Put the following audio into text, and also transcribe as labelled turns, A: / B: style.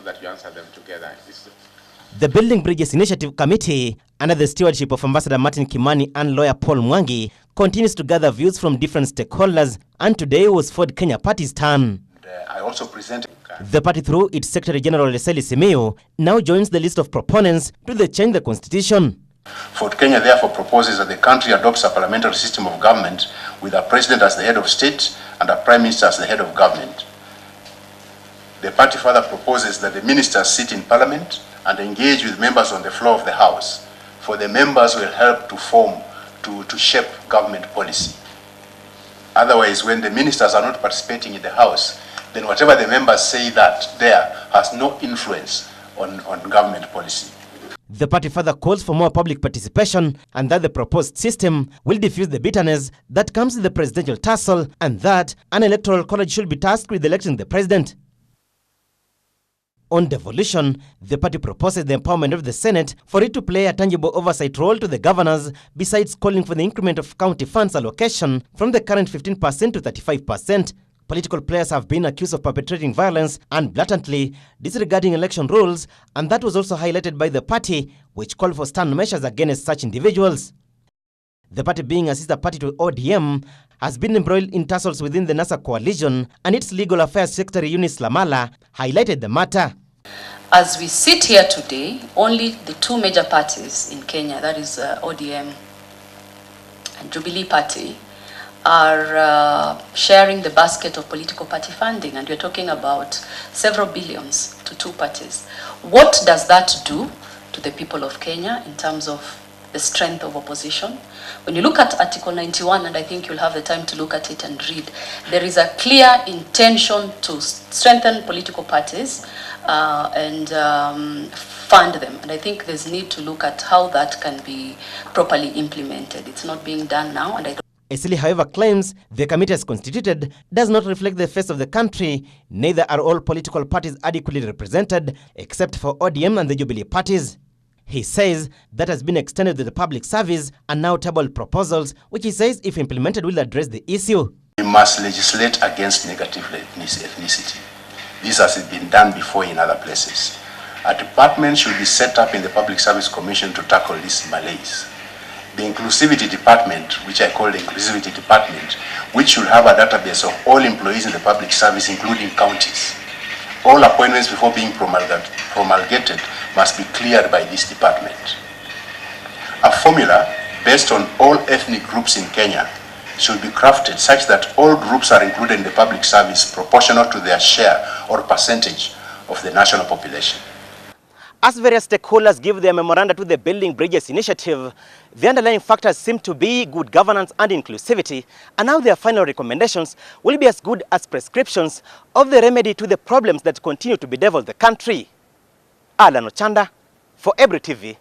A: that you answer them together.
B: The Building Bridges Initiative Committee, under the stewardship of Ambassador Martin Kimani and lawyer Paul Mwangi, continues to gather views from different stakeholders, and today was Ford Kenya Party's turn.
A: I also presented.
B: The party, through its Secretary General Leseli Simiyu, now joins the list of proponents to change the constitution.
A: Ford Kenya therefore proposes that the country adopts a parliamentary system of government with a president as the head of state and a prime minister as the head of government. The party further proposes that the ministers sit in parliament and engage with members on the floor of the house, for the members will help to shape government policy. Otherwise, when the ministers are not participating in the house, then whatever the members say that there has no influence on government policy.
B: The party further calls for more public participation and that the proposed system will diffuse the bitterness that comes with the presidential tussle, and that an electoral college should be tasked with electing the president. On devolution, the party proposes the empowerment of the Senate for it to play a tangible oversight role to the governors, besides calling for the increment of county funds allocation from the current 15% to 35%. Political players have been accused of perpetrating violence and blatantly disregarding election rules, and that was also highlighted by the party, which called for stern measures against such individuals. The party, being a sister party to ODM, has been embroiled in tussles within the NASA coalition, and its Legal Affairs Secretary Eunice Lamala highlighted the matter.
C: As we sit here today, only the two major parties in Kenya, that is ODM and Jubilee Party, are sharing the basket of political party funding, and we're talking about several billions to two parties. What does that do to the people of Kenya in terms of the strength of opposition? When you look at Article 91, and I think you'll have the time to look at it and read, there is a clear intention to strengthen political parties and fund them. And I think there's need to look at how that can be properly implemented. It's not being done now, and I don't.
B: Eastleigh, however, claims the committee as constituted does not reflect the face of the country. Neither are all political parties adequately represented, except for ODM and the Jubilee parties. He says that has been extended to the public service and now tabled proposals, which he says, if implemented, will address the issue.
A: We must legislate against negative ethnicity. This has been done before in other places. A department should be set up in the Public Service Commission to tackle this malaise. The Inclusivity Department, which I call the Inclusivity Department, which should have a database of all employees in the public service, including counties. All appointments before being promulgated must be cleared by this department. A formula based on all ethnic groups in Kenya should be crafted such that all groups are included in the public service proportional to their share or percentage of the national population.
B: As various stakeholders give their memoranda to the Building Bridges Initiative, the underlying factors seem to be good governance and inclusivity, and now their final recommendations will be as good as prescriptions of the remedy to the problems that continue to bedevil the country. Alan Ochanda for Ebri TV.